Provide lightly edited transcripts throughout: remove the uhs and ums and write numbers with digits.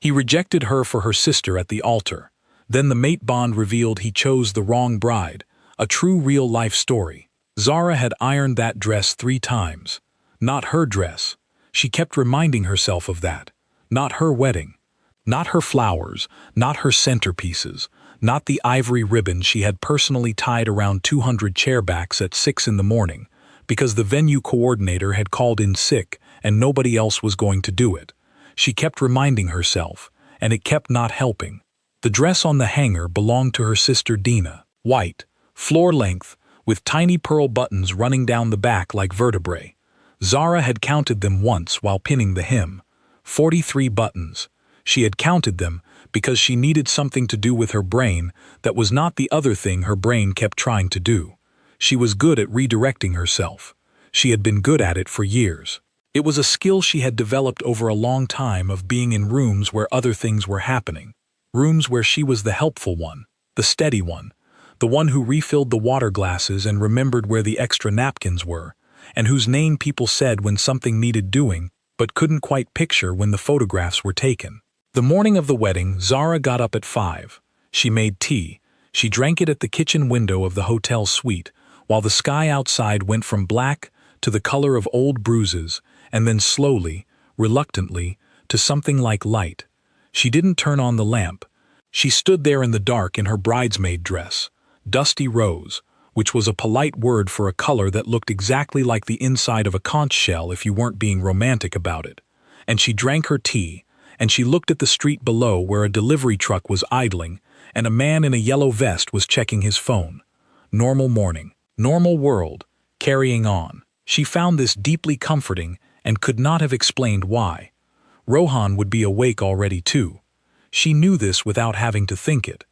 He rejected her for her sister at the altar. Then the mate bond revealed he chose the wrong bride, a true real-life story. Zara had ironed that dress 3 times. Not her dress. She kept reminding herself of that. Not her wedding. Not her flowers, not her centerpieces, not the ivory ribbon she had personally tied around 200 chairbacks at 6 in the morning, because the venue coordinator had called in sick and nobody else was going to do it. She kept reminding herself, and it kept not helping. The dress on the hanger belonged to her sister Dina, white, floor-length, with tiny pearl buttons running down the back like vertebrae. Zara had counted them once while pinning the hem. 43 buttons. She had counted them because she needed something to do with her brain that was not the other thing her brain kept trying to do. She was good at redirecting herself. She had been good at it for years. It was a skill she had developed over a long time of being in rooms where other things were happening. Rooms where she was the helpful one, the steady one, the one who refilled the water glasses and remembered where the extra napkins were, and whose name people said when something needed doing, but couldn't quite picture when the photographs were taken. The morning of the wedding, Zara got up at 5. She made tea. She drank it at the kitchen window of the hotel suite, while the sky outside went from black to the color of old bruises, and then slowly, reluctantly, to something like light. She didn't turn on the lamp. She stood there in the dark in her bridesmaid dress, dusty rose, which was a polite word for a color that looked exactly like the inside of a conch shell if you weren't being romantic about it. And she drank her tea, and she looked at the street below where a delivery truck was idling, and a man in a yellow vest was checking his phone. Normal morning, normal world, carrying on. She found this deeply comforting and could not have explained why. Rohan would be awake already too. She knew this without having to think it.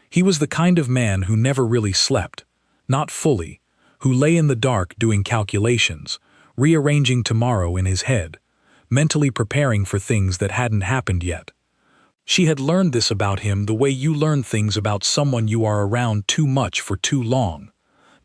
He was the kind of man who never really slept, not fully, who lay in the dark doing calculations, rearranging tomorrow in his head, mentally preparing for things that hadn't happened yet. She had learned this about him the way you learn things about someone you are around too much for too long.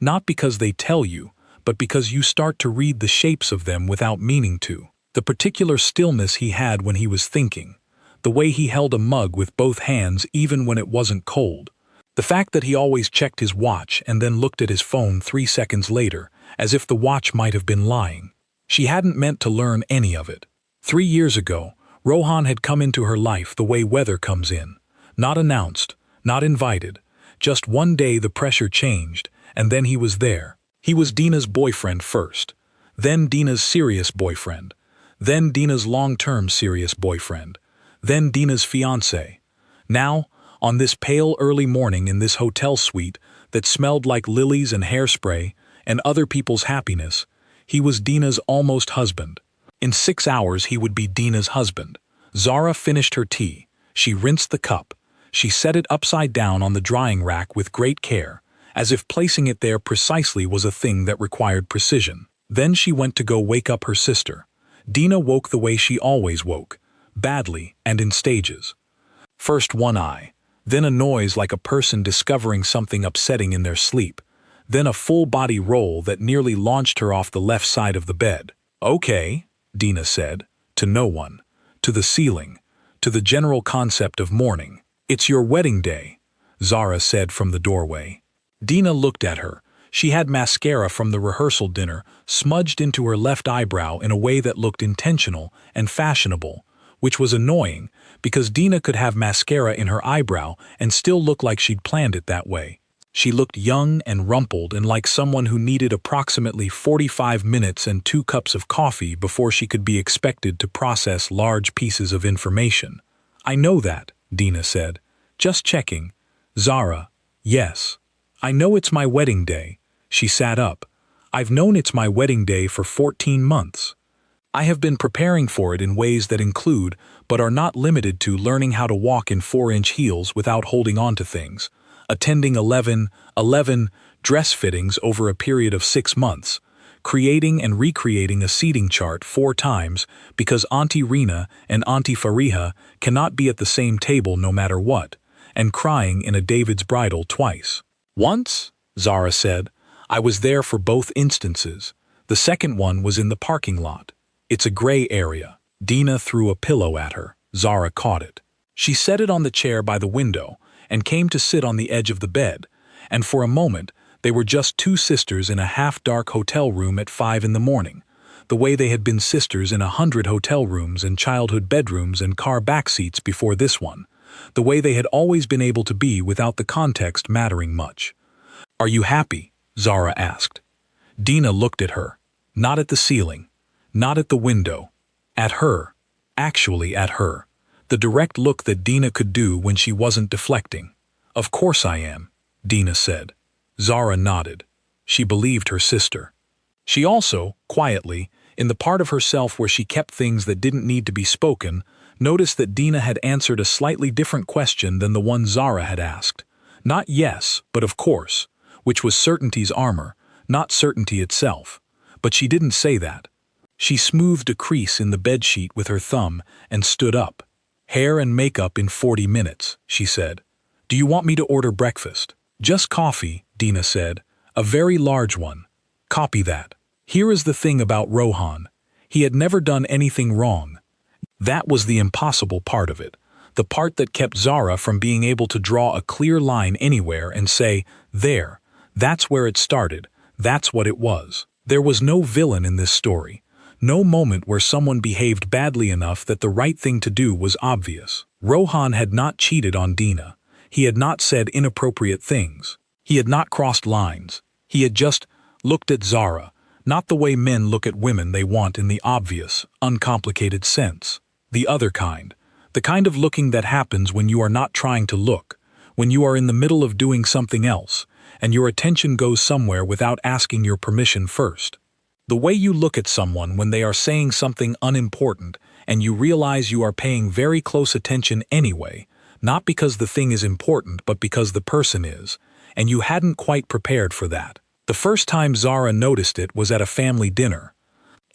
Not because they tell you, but because you start to read the shapes of them without meaning to. The particular stillness he had when he was thinking. The way he held a mug with both hands even when it wasn't cold. The fact that he always checked his watch and then looked at his phone 3 seconds later, as if the watch might have been lying. She hadn't meant to learn any of it. 3 years ago, Rohan had come into her life the way weather comes in. Not announced, not invited. Just one day the pressure changed, and then he was there. He was Dina's boyfriend first. Then Dina's serious boyfriend. Then Dina's long-term serious boyfriend. Then Dina's fiancé. Now, on this pale early morning in this hotel suite that smelled like lilies and hairspray and other people's happiness, he was Dina's almost husband. In 6 hours he would be Dina's husband. Zara finished her tea. She rinsed the cup. She set it upside down on the drying rack with great care, as if placing it there precisely was a thing that required precision. Then she went to go wake up her sister. Dina woke the way she always woke, badly and in stages. First one eye, then a noise like a person discovering something upsetting in their sleep, then a full-body roll that nearly launched her off the left side of the bed. "Okay," Dina said, to no one, to the ceiling, to the general concept of mourning. "It's your wedding day," Zara said from the doorway. Dina looked at her. She had mascara from the rehearsal dinner smudged into her left eyebrow in a way that looked intentional and fashionable, which was annoying because Dina could have mascara in her eyebrow and still look like she'd planned it that way. She looked young and rumpled and like someone who needed approximately 45 minutes and 2 cups of coffee before she could be expected to process large pieces of information. "I know that," Dina said. "Just checking." "Zara, yes. I know it's my wedding day." She sat up. "I've known it's my wedding day for 14 months. I have been preparing for it in ways that include, but are not limited to, learning how to walk in 4-inch heels without holding on to things, attending 11 dress fittings over a period of 6 months, creating and recreating a seating chart 4 times because Auntie Rena and Auntie Fariha cannot be at the same table no matter what, and crying in a David's bridal twice. Once, Zara said, I was there for both instances. The second one was in the parking lot. It's a gray area. Dina threw a pillow at her. Zara caught it. She set it on the chair by the window and came to sit on the edge of the bed, and for a moment they were just two sisters in a half-dark hotel room at 5 in the morning, the way they had been sisters in 100 hotel rooms and childhood bedrooms and car backseats before this one, the way they had always been able to be without the context mattering much. "Are you happy?" Zara asked. Dina looked at her. Not at the ceiling. Not at the window. At her. Actually at her. The direct look that Dina could do when she wasn't deflecting. "Of course I am," Dina said. Zara nodded. She believed her sister. She also, quietly, in the part of herself where she kept things that didn't need to be spoken, noticed that Dina had answered a slightly different question than the one Zara had asked. Not yes, but of course, which was certainty's armor, not certainty itself. But she didn't say that. She smoothed a crease in the bedsheet with her thumb and stood up. "Hair and makeup in 40 minutes, she said. "Do you want me to order breakfast?" "Just coffee," Dina said. "A very large one." "Copy that." Here is the thing about Rohan. He had never done anything wrong. That was the impossible part of it, the part that kept Zara from being able to draw a clear line anywhere and say, "There, that's where it started, that's what it was." There was no villain in this story, no moment where someone behaved badly enough that the right thing to do was obvious. Rohan had not cheated on Dina. He had not said inappropriate things. He had not crossed lines. He had just looked at Zara, not the way men look at women they want in the obvious, uncomplicated sense. The other kind. The kind of looking that happens when you are not trying to look, when you are in the middle of doing something else, and your attention goes somewhere without asking your permission first. The way you look at someone when they are saying something unimportant and you realize you are paying very close attention anyway, not because the thing is important but because the person is, and you hadn't quite prepared for that. The first time Zara noticed it was at a family dinner.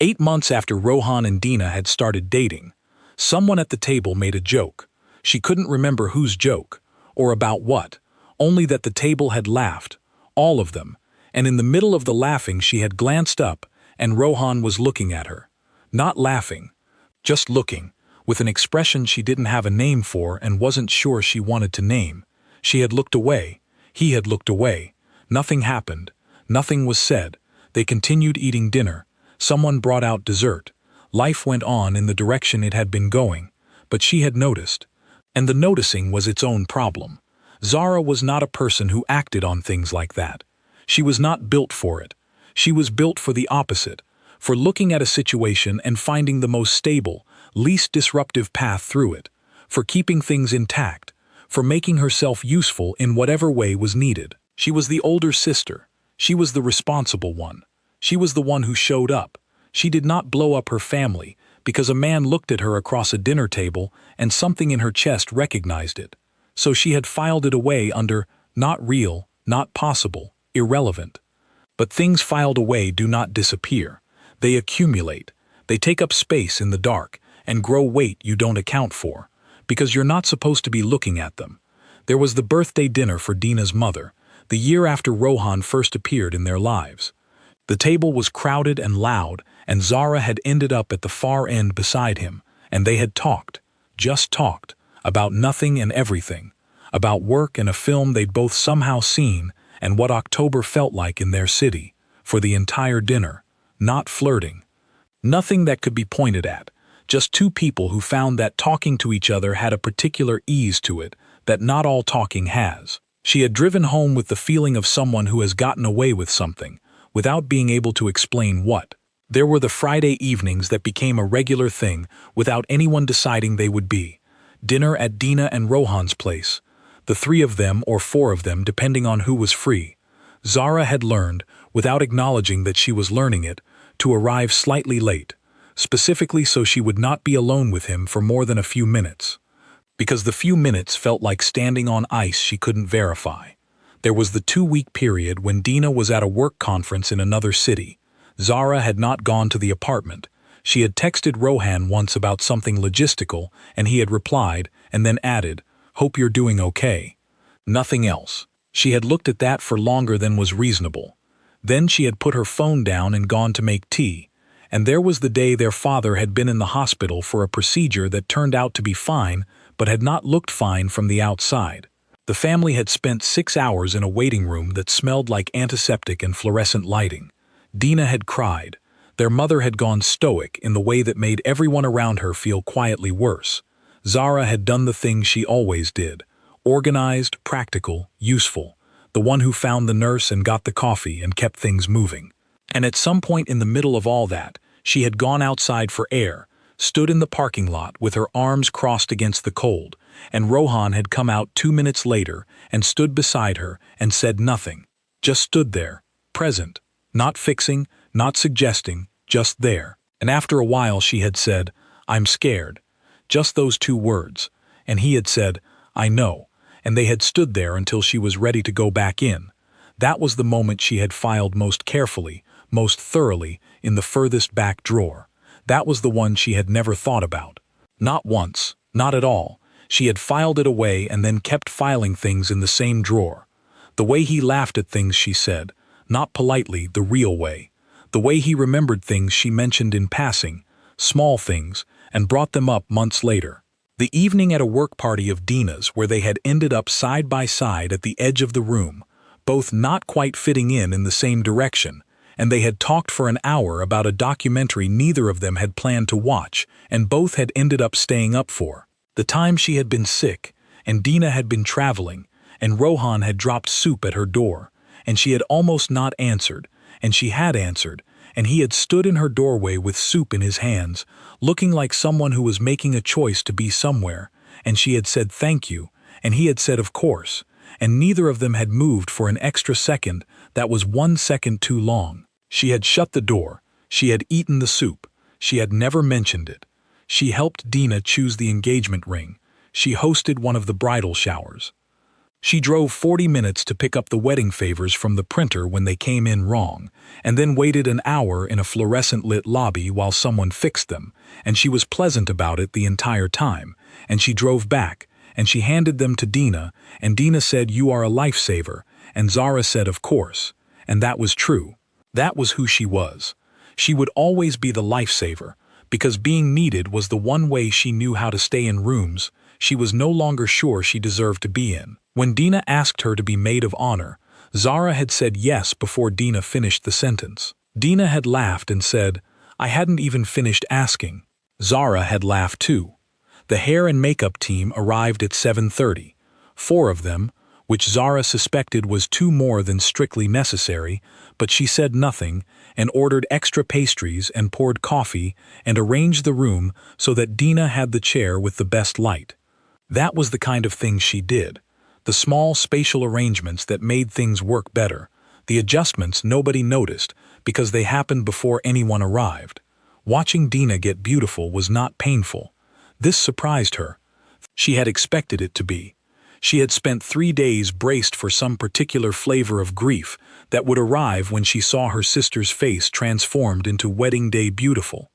8 months after Rohan and Dina had started dating, someone at the table made a joke. She couldn't remember whose joke, or about what, only that the table had laughed, all of them, and in the middle of the laughing she had glanced up and Rohan was looking at her. Not laughing, just looking, with an expression she didn't have a name for and wasn't sure she wanted to name. She had looked away. He had looked away. Nothing happened. Nothing was said. They continued eating dinner. Someone brought out dessert. Life went on in the direction it had been going, but she had noticed. And the noticing was its own problem. Zara was not a person who acted on things like that. She was not built for it. She was built for the opposite, for looking at a situation and finding the most stable, least disruptive path through it, for keeping things intact, for making herself useful in whatever way was needed. She was the older sister. She was the responsible one. She was the one who showed up. She did not blow up her family because a man looked at her across a dinner table and something in her chest recognized it. So she had filed it away under not real, not possible, irrelevant. But things filed away do not disappear. They accumulate. They take up space in the dark and grow weight you don't account for, because you're not supposed to be looking at them. There was the birthday dinner for Dina's mother, the year after Rohan first appeared in their lives. The table was crowded and loud, and Zara had ended up at the far end beside him, and they had talked, just talked, about nothing and everything, about work and a film they'd both somehow seen and what October felt like in their city, for the entire dinner, not flirting. Nothing that could be pointed at, just two people who found that talking to each other had a particular ease to it that not all talking has. She had driven home with the feeling of someone who has gotten away with something, without being able to explain what. There were the Friday evenings that became a regular thing without anyone deciding they would be. Dinner at Dina and Rohan's place. The 3 of them or 4 of them depending on who was free. Zara had learned, without acknowledging that she was learning it, to arrive slightly late, specifically so she would not be alone with him for more than a few minutes. Because the few minutes felt like standing on ice she couldn't verify. There was the 2-week period when Dina was at a work conference in another city. Zara had not gone to the apartment. She had texted Rohan once about something logistical, and he had replied, and then added, "Hope you're doing okay." Nothing else. She had looked at that for longer than was reasonable. Then she had put her phone down and gone to make tea. And there was the day their father had been in the hospital for a procedure that turned out to be fine, but had not looked fine from the outside. The family had spent 6 hours in a waiting room that smelled like antiseptic and fluorescent lighting. Dina had cried. Their mother had gone stoic in the way that made everyone around her feel quietly worse. Zara had done the thing she always did. Organized, practical, useful. The one who found the nurse and got the coffee and kept things moving. And at some point in the middle of all that, she had gone outside for air, stood in the parking lot with her arms crossed against the cold, and Rohan had come out 2 minutes later and stood beside her and said nothing. Just stood there, present, not fixing, not suggesting, just there. And after a while she had said, "I'm scared." Just those 2 words. And he had said, "I know." And they had stood there until she was ready to go back in. That was the moment she had filed most carefully, most thoroughly, in the furthest back drawer. That was the one she had never thought about. Not once, not at all. She had filed it away and then kept filing things in the same drawer. The way he laughed at things she said, not politely, the real way. The way he remembered things she mentioned in passing, small things, and brought them up months later. The evening at a work party of Dina's where they had ended up side by side at the edge of the room, both not quite fitting in the same direction, and they had talked for an hour about a documentary neither of them had planned to watch, and both had ended up staying up for. The time she had been sick, and Dina had been traveling, and Rohan had dropped soup at her door, and she had almost not answered, and she had answered, and he had stood in her doorway with soup in his hands, looking like someone who was making a choice to be somewhere, and she had said thank you, and he had said of course, and neither of them had moved for an extra second that was 1 second too long. She had shut the door, she had eaten the soup, she had never mentioned it. She helped Dina choose the engagement ring, she hosted one of the bridal showers. She drove 40 minutes to pick up the wedding favors from the printer when they came in wrong, and then waited an hour in a fluorescent-lit lobby while someone fixed them, and she was pleasant about it the entire time, and she drove back, and she handed them to Dina, and Dina said, "You are a lifesaver," and Zara said, "Of course," and that was true. That was who she was. She would always be the lifesaver, because being needed was the one way she knew how to stay in rooms she was no longer sure she deserved to be in. When Dina asked her to be maid of honor, Zara had said yes before Dina finished the sentence. Dina had laughed and said, "I hadn't even finished asking." Zara had laughed too. The hair and makeup team arrived at 7:30. 4 of them, which Zara suspected was 2 more than strictly necessary, but she said nothing, and ordered extra pastries and poured coffee and arranged the room so that Dina had the chair with the best light. That was the kind of thing she did. The small spatial arrangements that made things work better, the adjustments nobody noticed because they happened before anyone arrived. Watching Dina get beautiful was not painful. This surprised her. She had expected it to be. She had spent 3 days braced for some particular flavor of grief that would arrive when she saw her sister's face transformed into wedding day beautiful,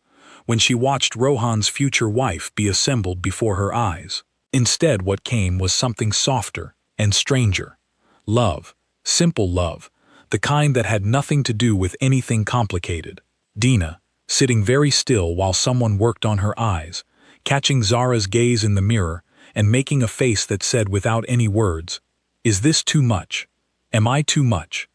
when she watched Rohan's future wife be assembled before her eyes. Instead, what came was something softer and stranger. Love, simple love, the kind that had nothing to do with anything complicated. Dina, sitting very still while someone worked on her eyes, catching Zara's gaze in the mirror and making a face that said without any words, "Is this too much? Am I too much?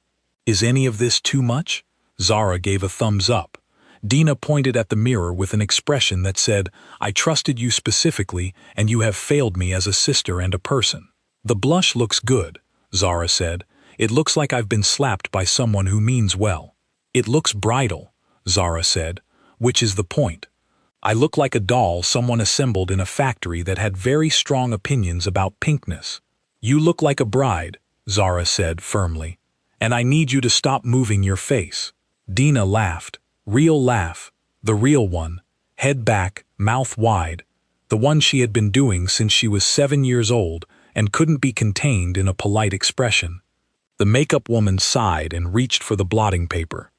Is any of this too much?" Zara gave a thumbs up. Dina pointed at the mirror with an expression that said, "I trusted you specifically, and you have failed me as a sister and a person." "The blush looks good," Zara said. "It looks like I've been slapped by someone who means well." "It looks bridal," Zara said, "which is the point. I look like a doll someone assembled in a factory that had very strong opinions about pinkness." "You look like a bride," Zara said firmly, "and I need you to stop moving your face." Dina laughed. Real laugh, the real one, head back, mouth wide, the one she had been doing since she was 7 years old and couldn't be contained in a polite expression. The makeup woman sighed and reached for the blotting paper.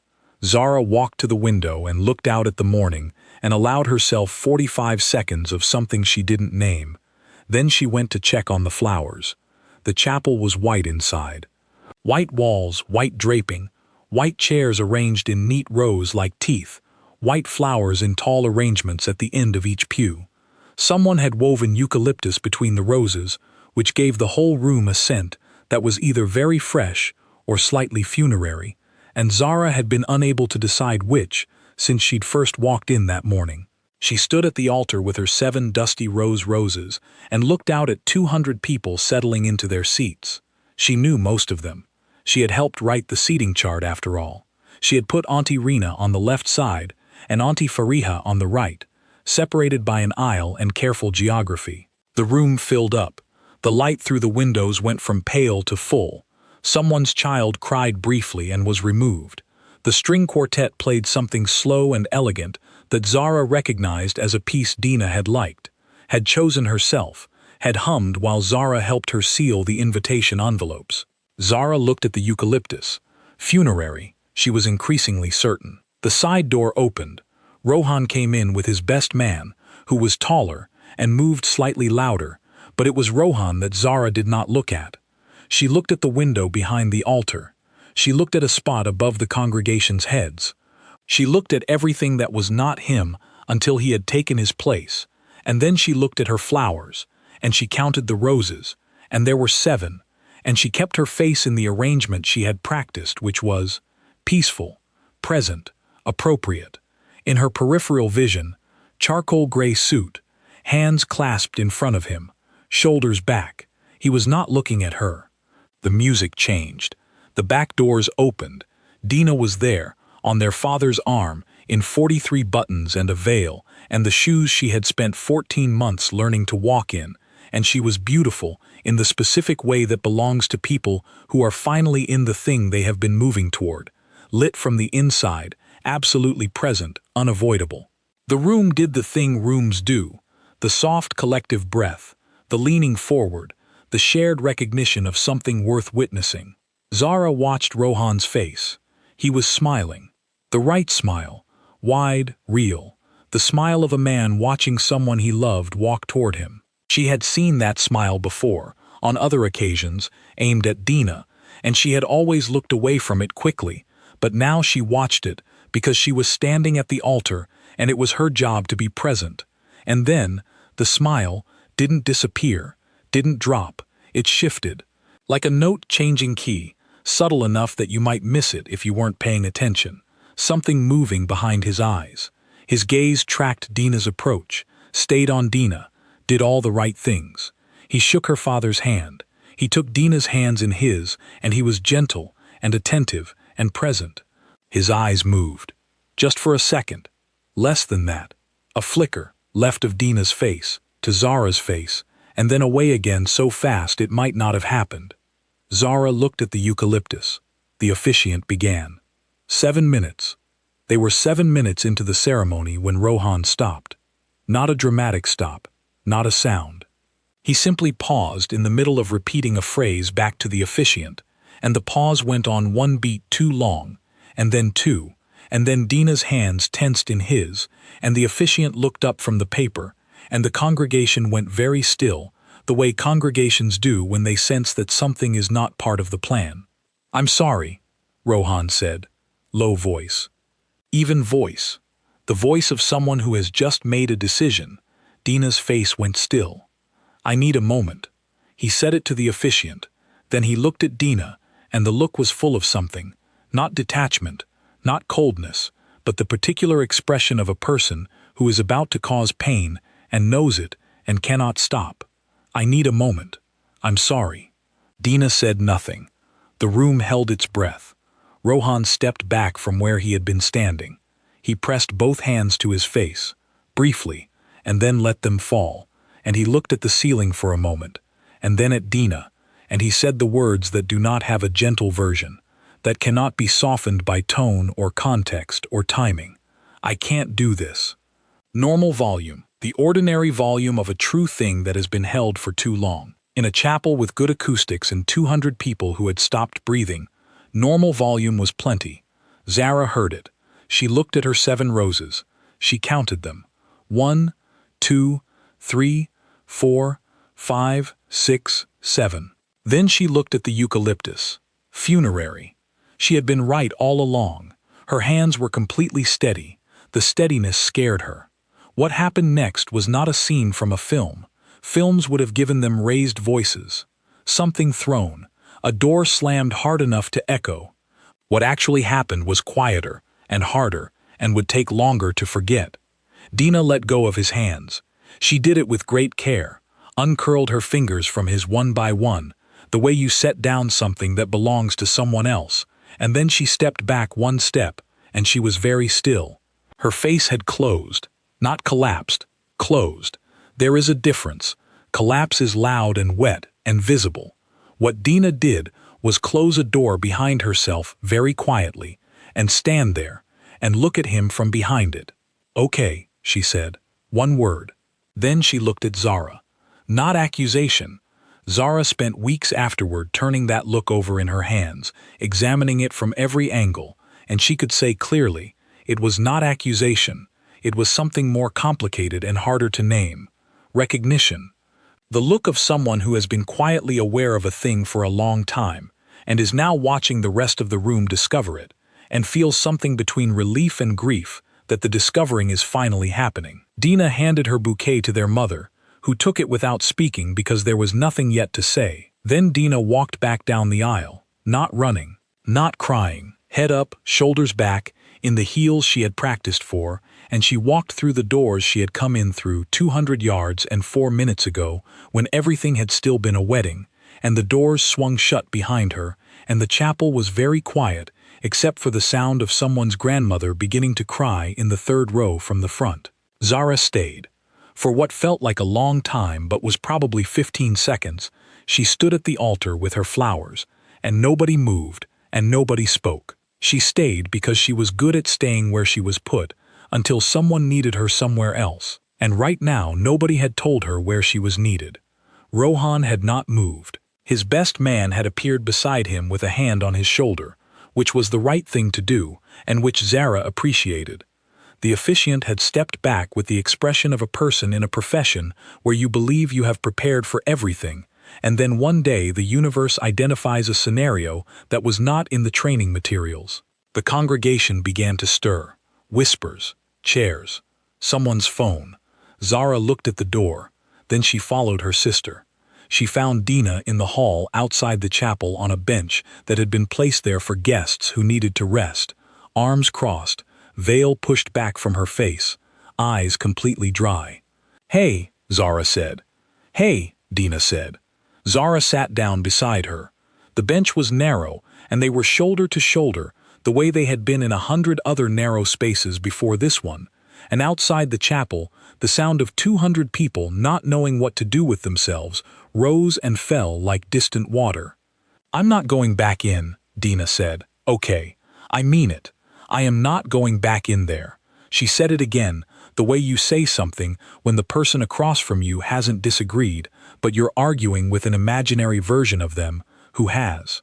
Zara walked to the window and looked out at the morning and allowed herself 45 seconds of something she didn't name. Then she went to check on the flowers. The chapel was white inside. White walls, white draping, white chairs arranged in neat rows like teeth, white flowers in tall arrangements at the end of each pew. Someone had woven eucalyptus between the roses, which gave the whole room a scent that was either very fresh or slightly funerary, and Zara had been unable to decide which since she'd first walked in that morning. She stood at the altar with her 7 dusty roses and looked out at 200 people settling into their seats. She knew most of them. She had helped write the seating chart after all. She had put Auntie Rena on the left side and Auntie Fariha on the right, separated by an aisle and careful geography. The room filled up. The light through the windows went from pale to full. Someone's child cried briefly and was removed. The string quartet played something slow and elegant that Zara recognized as a piece Dina had liked, had chosen herself, had hummed while Zara helped her seal the invitation envelopes. Zara looked at the eucalyptus. Funerary, she was increasingly certain. The side door opened. Rohan came in with his best man, who was taller and moved slightly louder, but it was Rohan that Zara did not look at. She looked at the window behind the altar. She looked at a spot above the congregation's heads. She looked at everything that was not him until he had taken his place, and then she looked at her flowers, and she counted the roses, and there were 7, and she kept her face in the arrangement she had practiced, which was peaceful, present, appropriate. In her peripheral vision, charcoal gray suit, hands clasped in front of him, shoulders back. He was not looking at her. The music changed. The back doors opened. Dina was there, on their father's arm, in 43 buttons and a veil, and the shoes she had spent 14 months learning to walk in, and she was beautiful in the specific way that belongs to people who are finally in the thing they have been moving toward, lit from the inside, absolutely present, unavoidable. The room did the thing rooms do, the soft collective breath, the leaning forward, the shared recognition of something worth witnessing. Zara watched Rohan's face. He was smiling. The right smile, wide, real, the smile of a man watching someone he loved walk toward him. She had seen that smile before, on other occasions, aimed at Dina, and she had always looked away from it quickly, but now she watched it because she was standing at the altar and it was her job to be present. And then, the smile didn't disappear, didn't drop, it shifted, like a note-changing key, subtle enough that you might miss it if you weren't paying attention. Something moving behind his eyes. His gaze tracked Dina's approach, stayed on Dina, did all the right things. He shook her father's hand. He took Dina's hands in his, and he was gentle and attentive and present. His eyes moved. Just for a second. Less than that. A flicker, left of Dina's face, to Zara's face, and then away again so fast it might not have happened. Zara looked at the eucalyptus. The officiant began. 7 minutes. They were 7 minutes into the ceremony when Rohan stopped. Not a dramatic stop, not a sound. He simply paused in the middle of repeating a phrase back to the officiant, and the pause went on 1 beat too long, and then 2, and then Dina's hands tensed in his, and the officiant looked up from the paper, and the congregation went very still, the way congregations do when they sense that something is not part of the plan. "I'm sorry," Rohan said. Low voice. Even voice. The voice of someone who has just made a decision. Dina's face went still. "I need a moment." He said it to the officiant. Then he looked at Dina, and the look was full of something. Not detachment, not coldness, but the particular expression of a person who is about to cause pain and knows it and cannot stop. "I need a moment. I'm sorry." Dina said nothing. The room held its breath. Rohan stepped back from where he had been standing. He pressed both hands to his face, briefly, and then let them fall, and he looked at the ceiling for a moment, and then at Dina, and he said the words that do not have a gentle version, that cannot be softened by tone or context or timing. "I can't do this." Normal volume, the ordinary volume of a true thing that has been held for too long. In a chapel with good acoustics and 200 people who had stopped breathing, normal volume was plenty. Zara heard it. She looked at her 7 roses. She counted them. 1, 2, 3, 4, 5, 6, 7. Then she looked at the eucalyptus. Funerary. She had been right all along. Her hands were completely steady. The steadiness scared her. What happened next was not a scene from a film. Films would have given them raised voices. Something thrown. A door slammed hard enough to echo. What actually happened was quieter and harder and would take longer to forget. Dina let go of his hands. She did it with great care, uncurled her fingers from his one by one, the way you set down something that belongs to someone else, and then she stepped back one step, and she was very still. Her face had closed, not collapsed, closed. There is a difference. Collapse is loud and wet and visible. What Dina did was close a door behind herself very quietly, and stand there, and look at him from behind it. "Okay," she said. One word. Then she looked at Zara. Not accusation. Zara spent weeks afterward turning that look over in her hands, examining it from every angle, and she could say clearly, it was not accusation. It was something more complicated and harder to name. Recognition. The look of someone who has been quietly aware of a thing for a long time, and is now watching the rest of the room discover it, and feels something between relief and grief that the discovering is finally happening. Dina handed her bouquet to their mother, who took it without speaking because there was nothing yet to say. Then Dina walked back down the aisle, not running, not crying, head up, shoulders back, in the heels she had practiced for, and she walked through the doors she had come in through 200 yards and 4 minutes ago, when everything had still been a wedding, and the doors swung shut behind her, and the chapel was very quiet, except for the sound of someone's grandmother beginning to cry in the third row from the front. Zara stayed. For what felt like a long time but was probably 15 seconds, she stood at the altar with her flowers, and nobody moved, and nobody spoke. She stayed because she was good at staying where she was put, until someone needed her somewhere else, and right now nobody had told her where she was needed. Rohan had not moved. His best man had appeared beside him with a hand on his shoulder, which was the right thing to do, and which Zara appreciated. The officiant had stepped back with the expression of a person in a profession where you believe you have prepared for everything, and then one day the universe identifies a scenario that was not in the training materials. The congregation began to stir. Whispers, chairs, someone's phone. Zara looked at the door, then she followed her sister. She found Dina in the hall outside the chapel on a bench that had been placed there for guests who needed to rest, arms crossed, veil pushed back from her face, eyes completely dry. "Hey," Zara said. "Hey," Dina said. Zara sat down beside her. The bench was narrow, and they were shoulder to shoulder, the way they had been in 100 other narrow spaces before this one, and outside the chapel, the sound of 200 people not knowing what to do with themselves rose and fell like distant water. "I'm not going back in," Dina said. "Okay, I mean it. I am not going back in there." She said it again, the way you say something when the person across from you hasn't disagreed, but you're arguing with an imaginary version of them who has.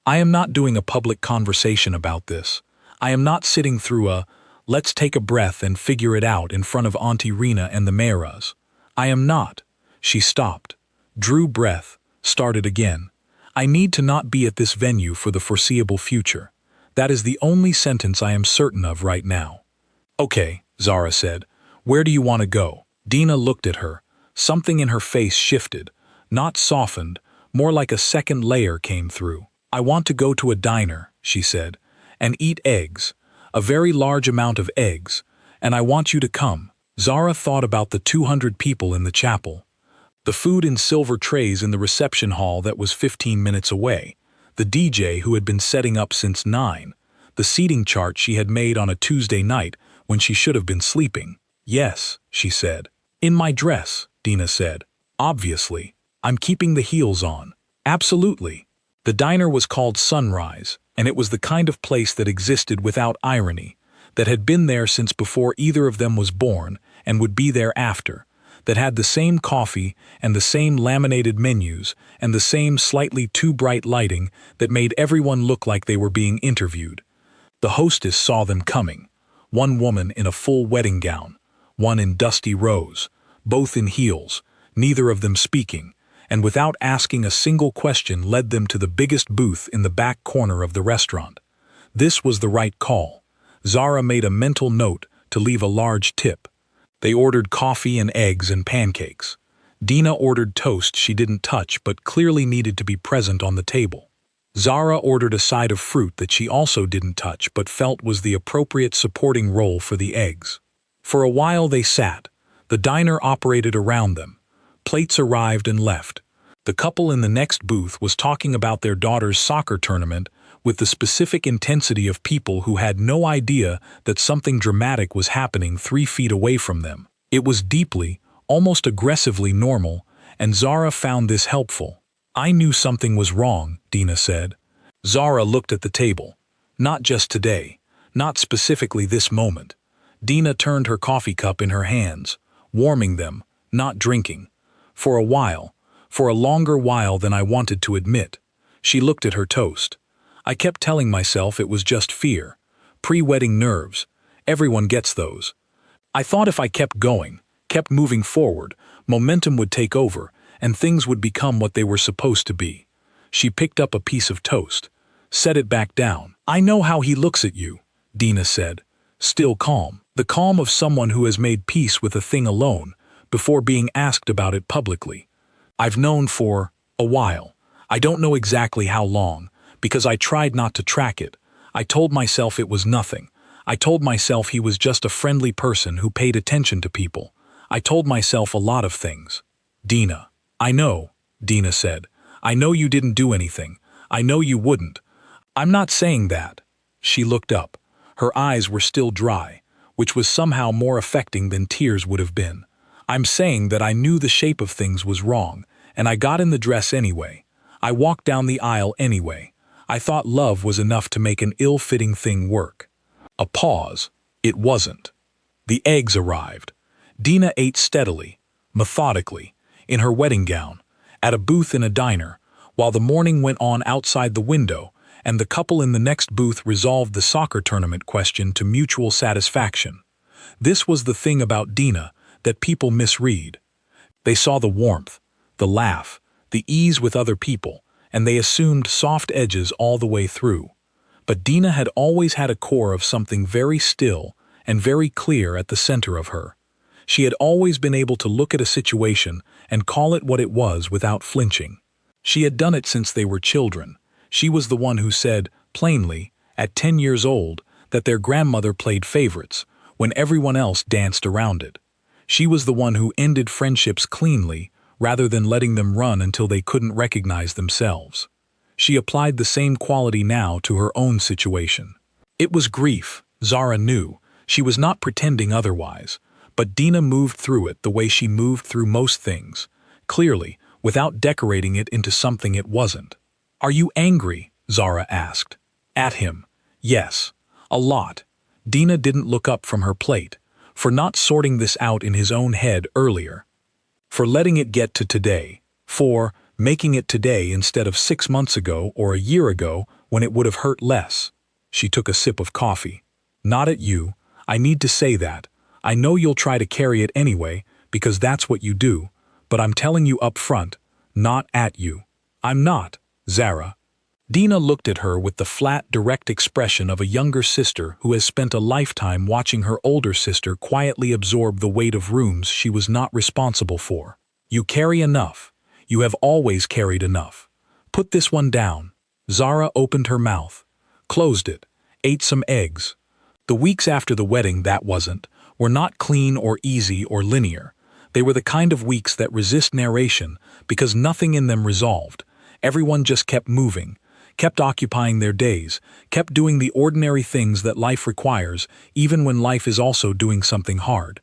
"I am not doing a public conversation about this. I am not sitting through a, let's take a breath and figure it out in front of Auntie Rena and the Mayras. I am not." She stopped, drew breath, started again. "I need to not be at this venue for the foreseeable future. That is the only sentence I am certain of right now." "Okay," Zara said. "Where do you want to go?" Dina looked at her. Something in her face shifted, not softened, more like a second layer came through. "I want to go to a diner," she said, "and eat eggs, a very large amount of eggs, and I want you to come." Zara thought about the 200 people in the chapel, the food in silver trays in the reception hall that was 15 minutes away, the DJ who had been setting up since 9, the seating chart she had made on a Tuesday night when she should have been sleeping. "Yes," she said. "In my dress," Dina said. "Obviously. I'm keeping the heels on." "Absolutely." The diner was called Sunrise, and it was the kind of place that existed without irony, that had been there since before either of them was born and would be there after, that had the same coffee and the same laminated menus and the same slightly too bright lighting that made everyone look like they were being interviewed. The hostess saw them coming, one woman in a full wedding gown, one in dusty rose, both in heels, neither of them speaking, and without asking a single question led them to the biggest booth in the back corner of the restaurant. This was the right call. Zara made a mental note to leave a large tip. They ordered coffee and eggs and pancakes. Dina ordered toast she didn't touch but clearly needed to be present on the table. Zara ordered a side of fruit that she also didn't touch but felt was the appropriate supporting role for the eggs. For a while they sat. The diner operated around them. Plates arrived and left. The couple in the next booth was talking about their daughter's soccer tournament with the specific intensity of people who had no idea that something dramatic was happening 3 feet away from them. It was deeply, almost aggressively normal, and Zara found this helpful. "I knew something was wrong," Dina said. Zara looked at the table. "Not just today. Not specifically this moment." Dina turned her coffee cup in her hands, warming them, not drinking. "For a while. For a longer while than I wanted to admit." She looked at her toast. "I kept telling myself it was just fear. Pre-wedding nerves. Everyone gets those. I thought if I kept going, kept moving forward, momentum would take over, and things would become what they were supposed to be." She picked up a piece of toast. Set it back down. "I know how he looks at you," Dina said, still calm. The calm of someone who has made peace with a thing alone, before being asked about it publicly. "I've known for a while. I don't know exactly how long, because I tried not to track it. I told myself it was nothing. I told myself he was just a friendly person who paid attention to people. I told myself a lot of things." "Dina." "I know," Dina said. "I know you didn't do anything. I know you wouldn't. I'm not saying that." She looked up. Her eyes were still dry, which was somehow more affecting than tears would have been. "I'm saying that I knew the shape of things was wrong, and I got in the dress anyway. I walked down the aisle anyway. I thought love was enough to make an ill-fitting thing work." A pause. It wasn't. The eggs arrived. Dina ate steadily, methodically, in her wedding gown, at a booth in a diner, while the morning went on outside the window, and the couple in the next booth resolved the soccer tournament question to mutual satisfaction. This was the thing about Dina that people misread. They saw the warmth, the laugh, the ease with other people, and they assumed soft edges all the way through. But Dina had always had a core of something very still and very clear at the center of her. She had always been able to look at a situation and call it what it was without flinching. She had done it since they were children. She was the one who said, plainly, at 10 years old, that their grandmother played favorites, when everyone else danced around it. She was the one who ended friendships cleanly, rather than letting them run until they couldn't recognize themselves. She applied the same quality now to her own situation. It was grief, Zara knew. She was not pretending otherwise. But Dina moved through it the way she moved through most things, clearly, without decorating it into something it wasn't. "Are you angry?" Zara asked. At him. Yes. A lot. Dina didn't look up from her plate, for not sorting this out in his own head earlier. For letting it get to today. For making it today instead of 6 months ago or a year ago when it would have hurt less. She took a sip of coffee. "Not at you. I need to say that. I know you'll try to carry it anyway, because that's what you do, but I'm telling you up front, not at you." "I'm not, Zara." Dina looked at her with the flat, direct expression of a younger sister who has spent a lifetime watching her older sister quietly absorb the weight of rooms she was not responsible for. "You carry enough. You have always carried enough. Put this one down." Zara opened her mouth, closed it, ate some eggs. The weeks after the wedding, that wasn't, were not clean or easy or linear. They were the kind of weeks that resist narration because nothing in them resolved. Everyone just kept moving, kept occupying their days, kept doing the ordinary things that life requires, even when life is also doing something hard.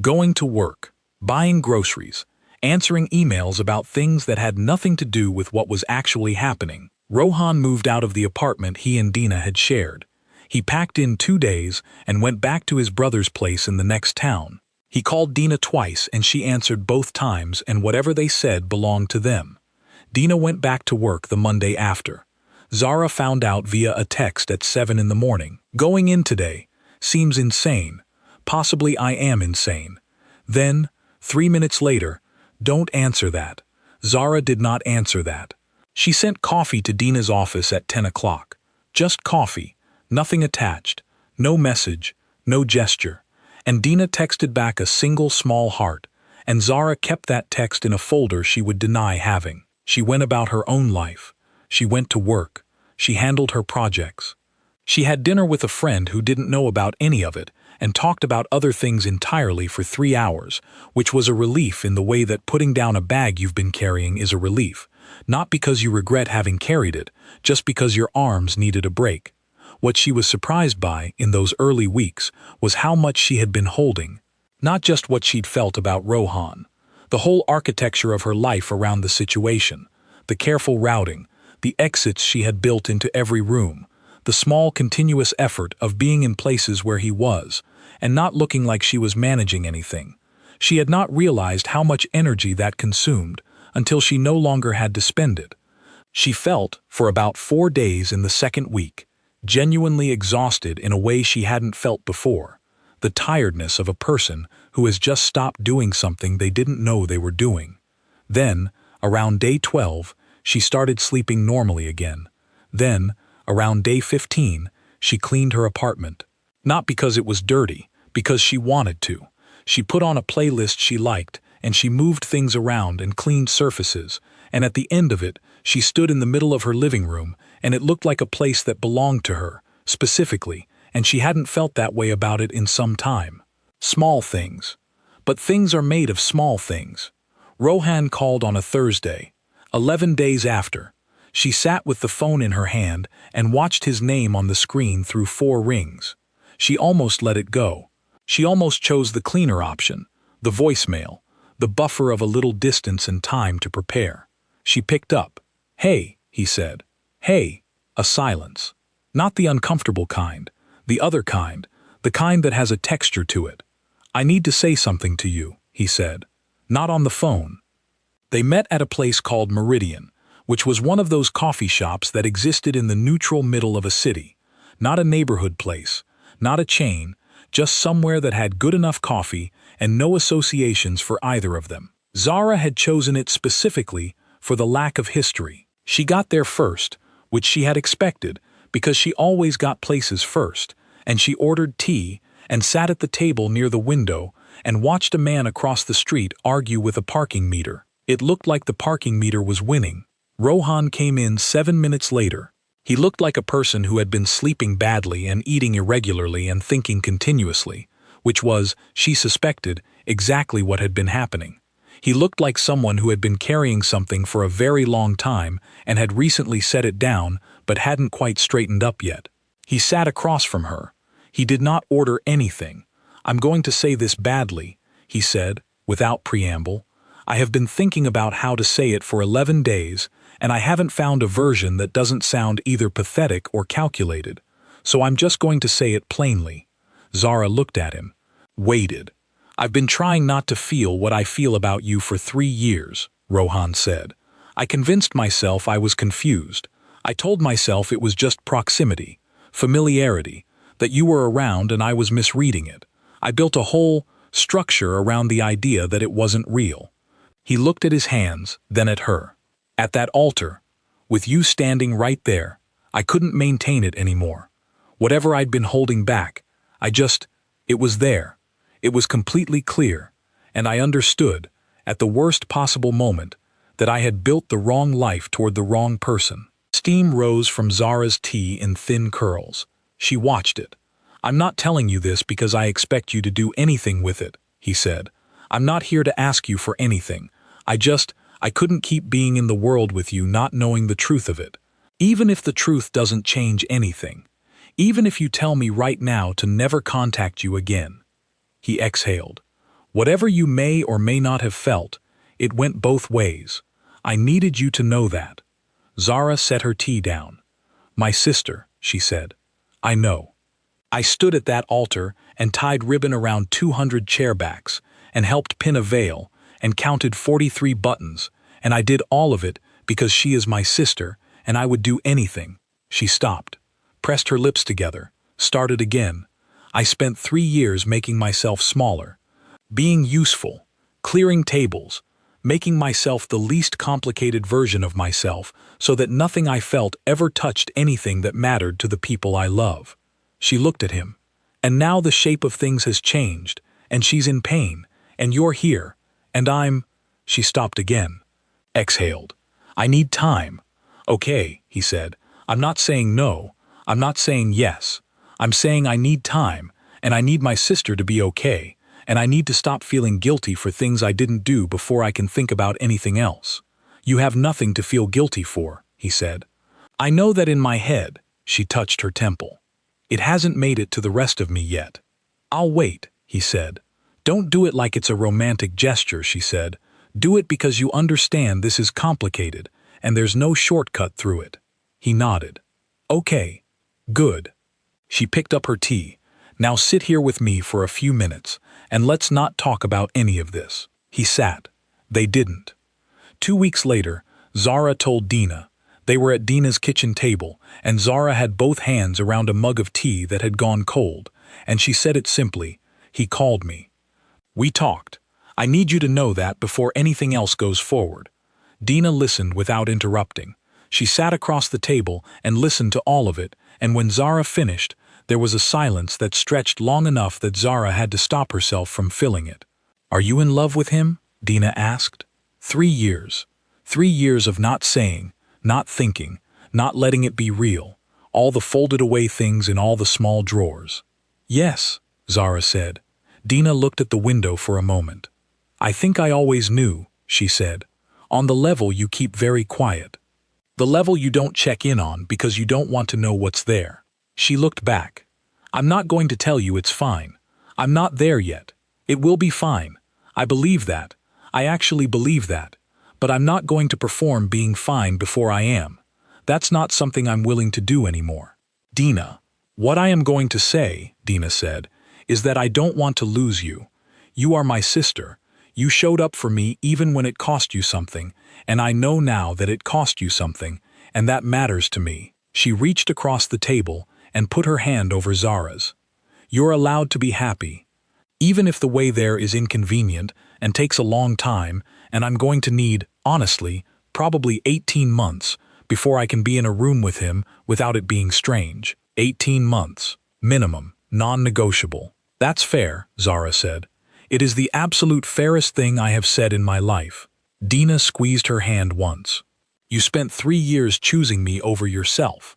Going to work, buying groceries, answering emails about things that had nothing to do with what was actually happening. Rohan moved out of the apartment he and Dina had shared. He packed in 2 days and went back to his brother's place in the next town. He called Dina twice and she answered both times, and whatever they said belonged to them. Dina went back to work the Monday after. Zara found out via a text at 7 in the morning. "Going in today. Seems insane. Possibly I am insane." Then, 3 minutes later, "Don't answer that." Zara did not answer that. She sent coffee to Dina's office at 10 o'clock. Just coffee. Nothing attached, no message, no gesture. And Dina texted back a single small heart, and Zara kept that text in a folder she would deny having. She went about her own life. She went to work. She handled her projects. She had dinner with a friend who didn't know about any of it and talked about other things entirely for 3 hours, which was a relief in the way that putting down a bag you've been carrying is a relief, not because you regret having carried it, just because your arms needed a break. What she was surprised by in those early weeks was how much she had been holding, not just what she'd felt about Rohan, the whole architecture of her life around the situation, the careful routing, the exits she had built into every room, the small continuous effort of being in places where he was, and not looking like she was managing anything. She had not realized how much energy that consumed until she no longer had to spend it. She felt, for about 4 days in the second week, genuinely exhausted in a way she hadn't felt before, the tiredness of a person who has just stopped doing something they didn't know they were doing. Then, around day 12, she started sleeping normally again. Then, around day 15, she cleaned her apartment. Not because it was dirty, because she wanted to. She put on a playlist she liked, and she moved things around and cleaned surfaces, and at the end of it, she stood in the middle of her living room, and it looked like a place that belonged to her, specifically, and she hadn't felt that way about it in some time. Small things. But things are made of small things. Rohan called on a Thursday, 11 days after. She sat with the phone in her hand and watched his name on the screen through 4 rings. She almost let it go. She almost chose the cleaner option, the voicemail, the buffer of a little distance and time to prepare. She picked up. "Hey," he said. "Hey." A silence. Not the uncomfortable kind, the other kind, the kind that has a texture to it. "I need to say something to you," he said. Not on the phone. They met at a place called Meridian, which was one of those coffee shops that existed in the neutral middle of a city. Not a neighborhood place, not a chain, just somewhere that had good enough coffee and no associations for either of them. Zara had chosen it specifically for the lack of history. She got there first, which she had expected, because she always got places first, and she ordered tea and sat at the table near the window and watched a man across the street argue with a parking meter. It looked like the parking meter was winning. Rohan came in 7 minutes later. He looked like a person who had been sleeping badly and eating irregularly and thinking continuously, which was, she suspected, exactly what had been happening. He looked like someone who had been carrying something for a very long time and had recently set it down but hadn't quite straightened up yet. He sat across from her. He did not order anything. "I'm going to say this badly," he said, without preamble. "I have been thinking about how to say it for 11 days, and I haven't found a version that doesn't sound either pathetic or calculated. So I'm just going to say it plainly." Zara looked at him. Waited. "I've been trying not to feel what I feel about you for 3 years, Rohan said. "I convinced myself I was confused. I told myself it was just proximity, familiarity, that you were around and I was misreading it. I built a whole structure around the idea that it wasn't real." He looked at his hands, then at her. "At that altar, with you standing right there, I couldn't maintain it anymore. Whatever I'd been holding back, it was there. It was completely clear, and I understood, at the worst possible moment, that I had built the wrong life toward the wrong person." Steam rose from Zara's tea in thin curls. She watched it. "I'm not telling you this because I expect you to do anything with it," he said. "I'm not here to ask you for anything. I couldn't keep being in the world with you not knowing the truth of it. Even if the truth doesn't change anything. Even if you tell me right now to never contact you again." He exhaled. "Whatever you may or may not have felt, it went both ways. I needed you to know that." Zara set her tea down. "My sister," she said. "I know. I stood at that altar and tied ribbon around 200 chairbacks and helped pin a veil and counted 43 buttons, and I did all of it because she is my sister and I would do anything." She stopped, pressed her lips together, started again. "I spent 3 years making myself smaller, being useful, clearing tables, making myself the least complicated version of myself so that nothing I felt ever touched anything that mattered to the people I love." She looked at him. And now the shape of things has changed, and she's in pain, and you're here, and I'm—" She stopped again. Exhaled. "I need time." "Okay," he said. "I'm not saying no. I'm not saying yes. I'm saying I need time, and I need my sister to be okay, and I need to stop feeling guilty for things I didn't do before I can think about anything else." "You have nothing to feel guilty for," he said. "I know that in my head." She touched her temple. "It hasn't made it to the rest of me yet." "I'll wait," he said. "Don't do it like it's a romantic gesture," she said. "Do it because you understand this is complicated, and there's no shortcut through it." He nodded. "Okay. Good." She picked up her tea. "Now sit here with me for a few minutes, and let's not talk about any of this." He sat. They didn't. 2 weeks later, Zara told Dina. They were at Dina's kitchen table, and Zara had both hands around a mug of tea that had gone cold, and she said it simply. "He called me. We talked. I need you to know that before anything else goes forward." Dina listened without interrupting. She sat across the table and listened to all of it, and when Zara finished, there was a silence that stretched long enough that Zara had to stop herself from filling it. "Are you in love with him?" Dina asked. 3 years. 3 years of not saying, not thinking, not letting it be real, all the folded-away things in all the small drawers. "Yes," Zara said. Dina looked at the window for a moment. "I think I always knew," she said. "On the level you keep very quiet. The level you don't check in on because you don't want to know what's there." She looked back. "I'm not going to tell you it's fine. I'm not there yet. It will be fine. I believe that. I actually believe that. But I'm not going to perform being fine before I am. That's not something I'm willing to do anymore." "Dina, what I am going to say," Dina said, "is that I don't want to lose you. You are my sister. You showed up for me even when it cost you something, and I know now that it cost you something, and that matters to me." She reached across the table and put her hand over Zara's. "You're allowed to be happy. Even if the way there is inconvenient and takes a long time, and I'm going to need, honestly, probably 18 months before I can be in a room with him without it being strange. 18 months. Minimum. Non-negotiable." "That's fair," Zara said. "It is the absolute fairest thing I have said in my life." Dina squeezed her hand once. "You spent 3 years choosing me over yourself.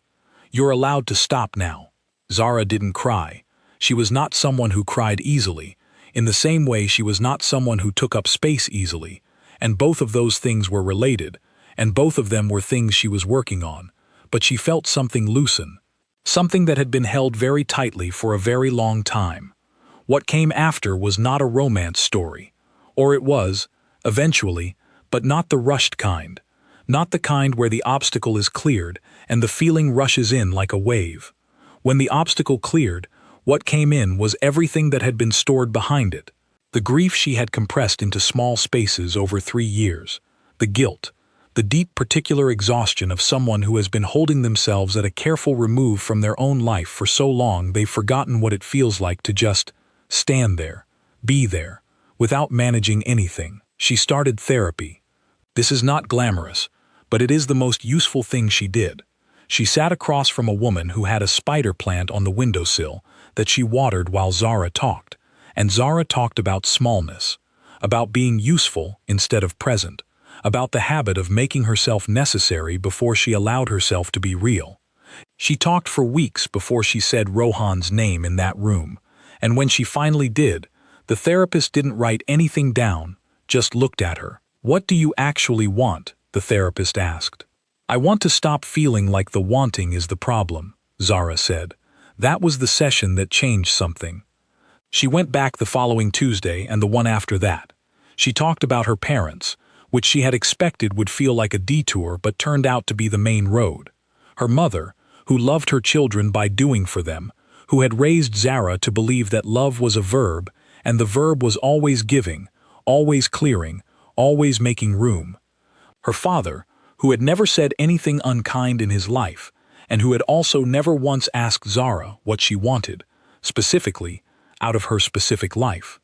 You're allowed to stop now." Zara didn't cry. She was not someone who cried easily, in the same way she was not someone who took up space easily, and both of those things were related, and both of them were things she was working on, but she felt something loosen, something that had been held very tightly for a very long time. What came after was not a romance story, or it was, eventually, but not the rushed kind, not the kind where the obstacle is cleared and the feeling rushes in like a wave. When the obstacle cleared, what came in was everything that had been stored behind it. The grief she had compressed into small spaces over 3 years. The guilt. The deep particular exhaustion of someone who has been holding themselves at a careful remove from their own life for so long they've forgotten what it feels like to just stand there, be there, without managing anything. She started therapy. This is not glamorous, but it is the most useful thing she did. She sat across from a woman who had a spider plant on the windowsill that she watered while Zara talked, and Zara talked about smallness, about being useful instead of present, about the habit of making herself necessary before she allowed herself to be real. She talked for weeks before she said Rohan's name in that room, and when she finally did, the therapist didn't write anything down, just looked at her. "What do you actually want?" the therapist asked. "I want to stop feeling like the wanting is the problem," Zara said. That was the session that changed something. She went back the following Tuesday and the one after that. She talked about her parents, which she had expected would feel like a detour but turned out to be the main road. Her mother, who loved her children by doing for them, who had raised Zara to believe that love was a verb, and the verb was always giving, always clearing, always making room. Her father, who had never said anything unkind in his life, and who had also never once asked Zara what she wanted, specifically, out of her specific life.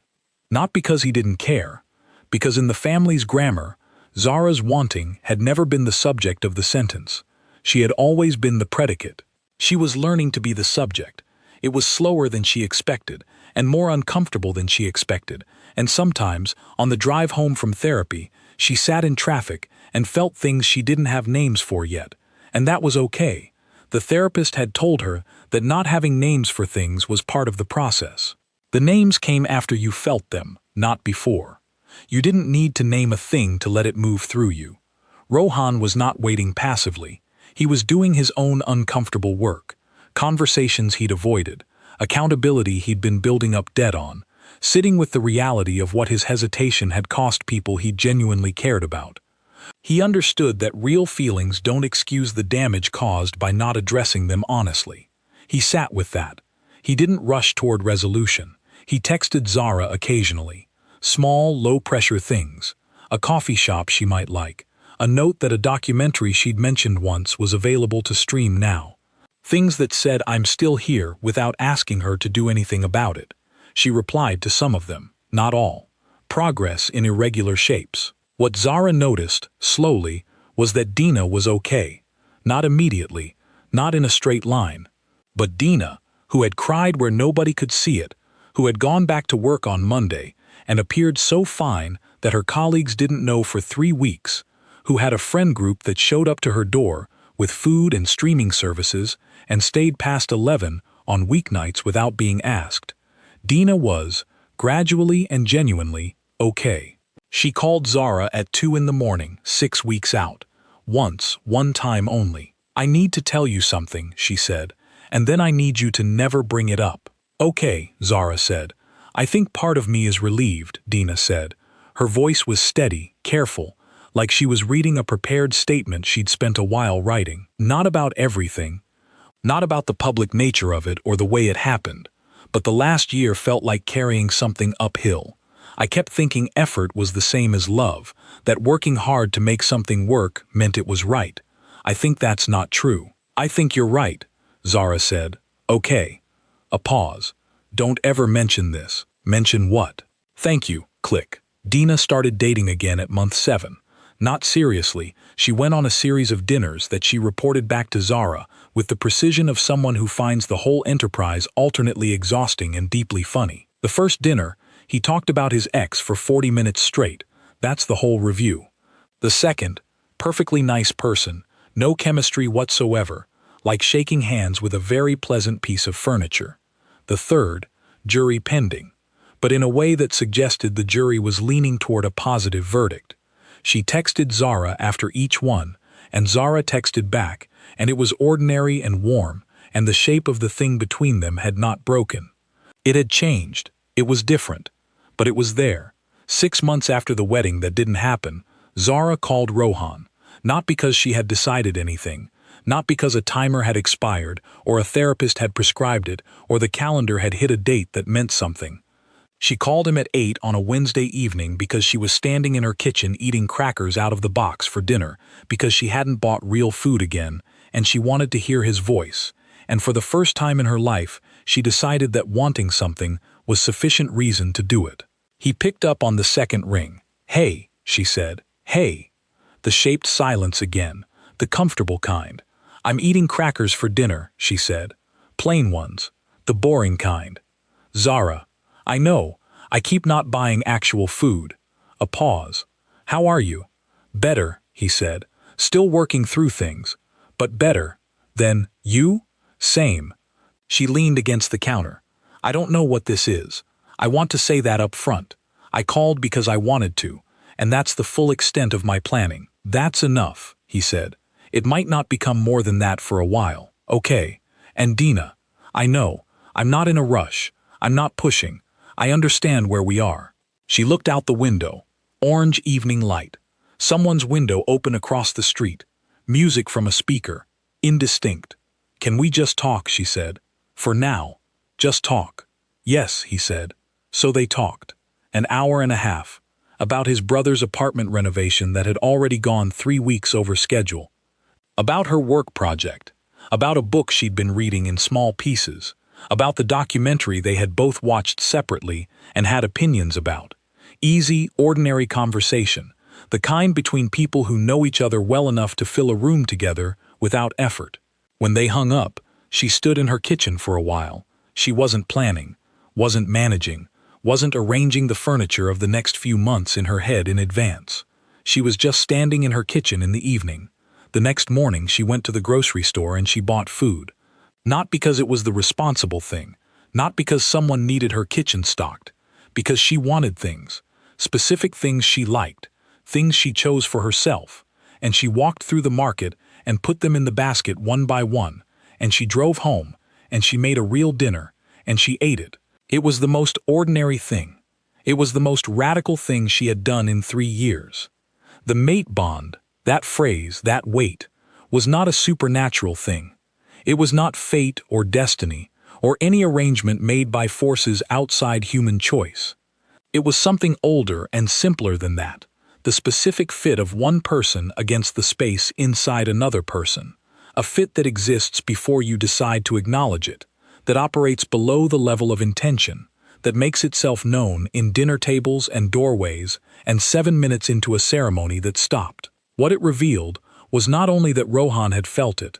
Not because he didn't care, because in the family's grammar, Zara's wanting had never been the subject of the sentence. She had always been the predicate. She was learning to be the subject. It was slower than she expected, and more uncomfortable than she expected, and sometimes, on the drive home from therapy, she sat in traffic and felt things she didn't have names for yet, and that was okay. The therapist had told her that not having names for things was part of the process. The names came after you felt them, not before. You didn't need to name a thing to let it move through you. Rohan was not waiting passively. He was doing his own uncomfortable work, conversations he'd avoided, accountability he'd been building up debt on, sitting with the reality of what his hesitation had cost people he genuinely cared about. He understood that real feelings don't excuse the damage caused by not addressing them honestly. He sat with that. He didn't rush toward resolution. He texted Zara occasionally. Small, low-pressure things. A coffee shop she might like. A note that a documentary she'd mentioned once was available to stream now. Things that said I'm still here without asking her to do anything about it. She replied to some of them, not all. Progress in irregular shapes. What Zara noticed, slowly, was that Dina was okay. Not immediately, not in a straight line. But Dina, who had cried where nobody could see it, who had gone back to work on Monday, and appeared so fine that her colleagues didn't know for 3 weeks, who had a friend group that showed up to her door with food and streaming services and stayed past 11 on weeknights without being asked. Dina was, gradually and genuinely, okay. She called Zara at 2 in the morning, 6 weeks out. Once, one time only. I need to tell you something, she said, and then I need you to never bring it up. Okay, Zara said. I think part of me is relieved, Dina said. Her voice was steady, careful, like she was reading a prepared statement she'd spent a while writing. Not about everything, not about the public nature of it or the way it happened, but the last year felt like carrying something uphill. I kept thinking effort was the same as love, that working hard to make something work meant it was right. I think that's not true. I think you're right, Zara said. Okay. A pause. Don't ever mention this. Mention what? Thank you. Click. Dina started dating again at month 7. Not seriously, she went on a series of dinners that she reported back to Zara with the precision of someone who finds the whole enterprise alternately exhausting and deeply funny. The first dinner, he talked about his ex for 40 minutes straight. That's the whole review. The second, perfectly nice person, no chemistry whatsoever, like shaking hands with a very pleasant piece of furniture. The third, jury pending, but in a way that suggested the jury was leaning toward a positive verdict. She texted Zara after each one, and Zara texted back, and it was ordinary and warm, and the shape of the thing between them had not broken. It had changed. It was different. But it was there. 6 months after the wedding that didn't happen, Zara called Rohan, not because she had decided anything, not because a timer had expired, or a therapist had prescribed it, or the calendar had hit a date that meant something. She called him at 8 on a Wednesday evening because she was standing in her kitchen eating crackers out of the box for dinner, because she hadn't bought real food again, and she wanted to hear his voice. And for the first time in her life, she decided that wanting something was sufficient reason to do it. He picked up on the second ring. Hey, she said. Hey. The shaped silence again, the comfortable kind. I'm eating crackers for dinner, she said. Plain ones. The boring kind. Zara. I know. I keep not buying actual food. A pause. How are you? Better, he said. Still working through things. But better. Then, you? Same. She leaned against the counter. I don't know what this is. I want to say that up front. I called because I wanted to, and that's the full extent of my planning. That's enough, he said. It might not become more than that for a while. Okay. And Dina, I know. I'm not in a rush. I'm not pushing. I understand where we are. She looked out the window. Orange evening light. Someone's window open across the street. Music from a speaker. Indistinct. Can we just talk, she said. For now. Just talk. Yes, he said. So they talked. An hour and a half. About his brother's apartment renovation that had already gone 3 weeks over schedule. About her work project. About a book she'd been reading in small pieces. About the documentary they had both watched separately and had opinions about. Easy, ordinary conversation. The kind between people who know each other well enough to fill a room together without effort. When they hung up, she stood in her kitchen for a while. She wasn't planning, wasn't managing, wasn't arranging the furniture of the next few months in her head in advance. She was just standing in her kitchen in the evening. The next morning she went to the grocery store and she bought food. Not because it was the responsible thing, not because someone needed her kitchen stocked, because she wanted things, specific things she liked, things she chose for herself, and she walked through the market and put them in the basket one by one, and she drove home, and she made a real dinner, and she ate it. It was the most ordinary thing. It was the most radical thing she had done in 3 years. The mate bond, that phrase, that weight, was not a supernatural thing. It was not fate or destiny, or any arrangement made by forces outside human choice. It was something older and simpler than that, the specific fit of one person against the space inside another person, a fit that exists before you decide to acknowledge it, that operates below the level of intention, that makes itself known in dinner tables and doorways and 7 minutes into a ceremony that stopped. What it revealed was not only that Rohan had felt it,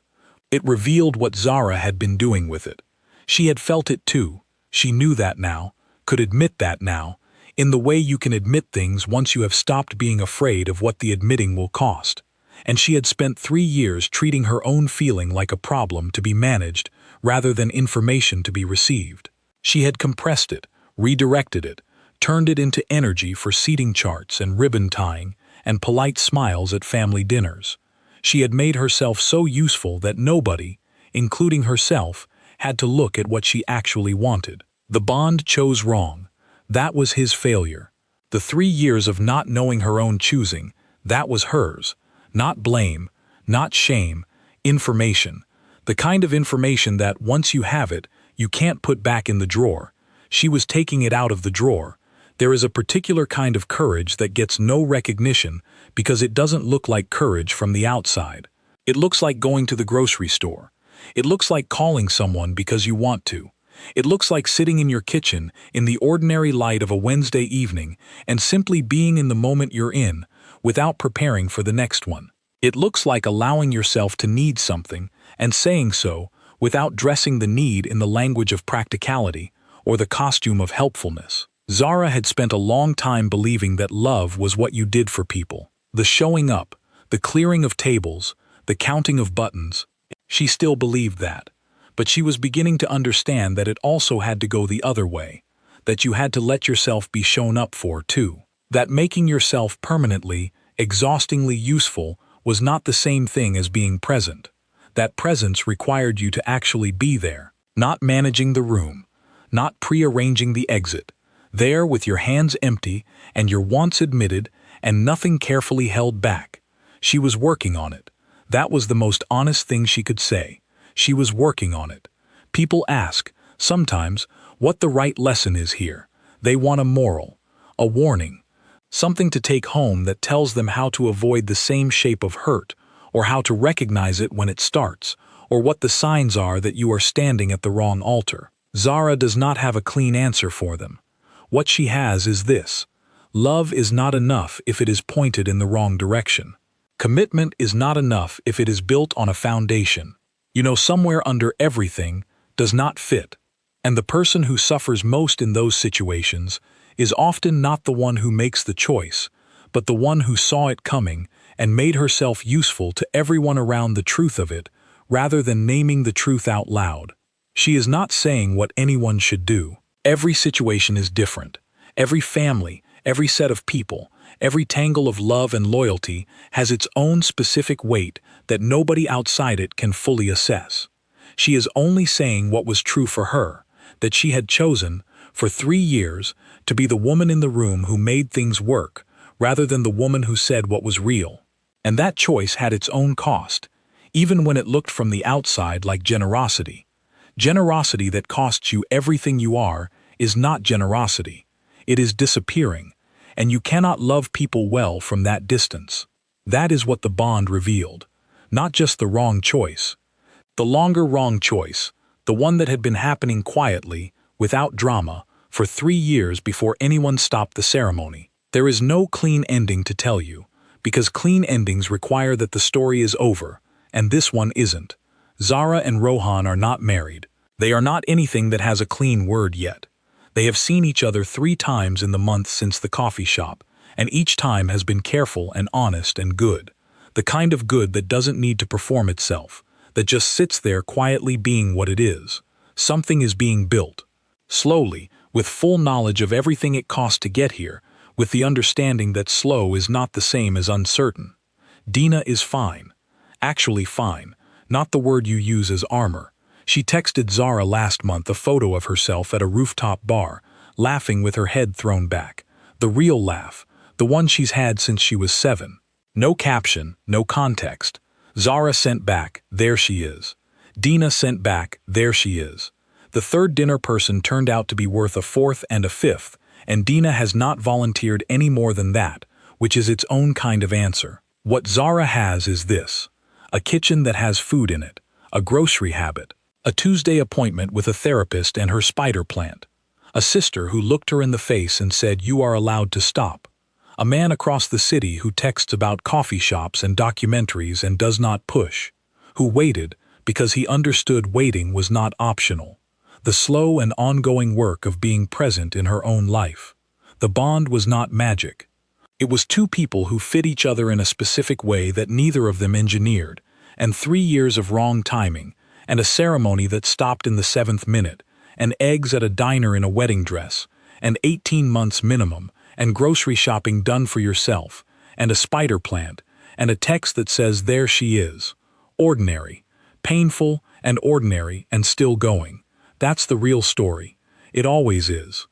it revealed what Zara had been doing with it. She had felt it too. She knew that now, could admit that now, in the way you can admit things once you have stopped being afraid of what the admitting will cost. And she had spent 3 years treating her own feeling like a problem to be managed rather than information to be received. She had compressed it, redirected it, turned it into energy for seating charts and ribbon tying and polite smiles at family dinners. She had made herself so useful that nobody, including herself, had to look at what she actually wanted. The bond chose wrong. That was his failure. The 3 years of not knowing her own choosing, that was hers. Not blame, not shame, information. The kind of information that, once you have it, you can't put back in the drawer. She was taking it out of the drawer. There is a particular kind of courage that gets no recognition because it doesn't look like courage from the outside. It looks like going to the grocery store. It looks like calling someone because you want to. It looks like sitting in your kitchen in the ordinary light of a Wednesday evening and simply being in the moment you're in, without preparing for the next one. It looks like allowing yourself to need something and saying so without dressing the need in the language of practicality or the costume of helpfulness. Zara had spent a long time believing that love was what you did for people. The showing up, the clearing of tables, the counting of buttons. She still believed that, but she was beginning to understand that it also had to go the other way, that you had to let yourself be shown up for too. That making yourself permanently, exhaustingly useful was not the same thing as being present. That presence required you to actually be there, not managing the room, not prearranging the exit, there with your hands empty and your wants admitted and nothing carefully held back. She was working on it. That was the most honest thing she could say. She was working on it. People ask, sometimes, what the right lesson is here. They want a moral, a warning, something to take home that tells them how to avoid the same shape of hurt, or how to recognize it when it starts, or what the signs are that you are standing at the wrong altar. Zara does not have a clean answer for them. What she has is this: love is not enough if it is pointed in the wrong direction. Commitment is not enough if it is built on a foundation. Somewhere under everything does not fit. And the person who suffers most in those situations is often not the one who makes the choice, but the one who saw it coming and made herself useful to everyone around the truth of it, rather than naming the truth out loud. She is not saying what anyone should do. Every situation is different. Every family, every set of people, every tangle of love and loyalty has its own specific weight that nobody outside it can fully assess. She is only saying what was true for her, that she had chosen, for 3 years, to be the woman in the room who made things work, rather than the woman who said what was real. And that choice had its own cost, even when it looked from the outside like generosity. Generosity that costs you everything you are is not generosity. It is disappearing, and you cannot love people well from that distance. That is what the bond revealed. Not just the wrong choice. The longer wrong choice, the one that had been happening quietly, without drama, for 3 years before anyone stopped the ceremony. There is no clean ending to tell you, because clean endings require that the story is over, and this one isn't. Zara and Rohan are not married. They are not anything that has a clean word yet. They have seen each other 3 times in the month since the coffee shop, and each time has been careful and honest and good. The kind of good that doesn't need to perform itself, that just sits there quietly being what it is. Something is being built. Slowly, with full knowledge of everything it cost to get here, with the understanding that slow is not the same as uncertain. Dina is fine. Actually fine, not the word you use as armor. She texted Zara last month a photo of herself at a rooftop bar, laughing with her head thrown back. The real laugh, the one she's had since she was 7. No caption, no context. Zara sent back, there she is. Dina sent back, there she is. The third dinner person turned out to be worth a fourth and a fifth, and Dina has not volunteered any more than that, which is its own kind of answer. What Zara has is this: a kitchen that has food in it, a grocery habit, a Tuesday appointment with a therapist and her spider plant, a sister who looked her in the face and said, "You are allowed to stop," a man across the city who texts about coffee shops and documentaries and does not push, who waited because he understood waiting was not optional, the slow and ongoing work of being present in her own life. The bond was not magic. It was 2 people who fit each other in a specific way that neither of them engineered, and 3 years of wrong timing, and a ceremony that stopped in the 7th minute, and eggs at a diner in a wedding dress, and 18 months minimum, and grocery shopping done for yourself, and a spider plant, and a text that says, "There she is." Ordinary, painful and ordinary and still going. That's the real story. It always is.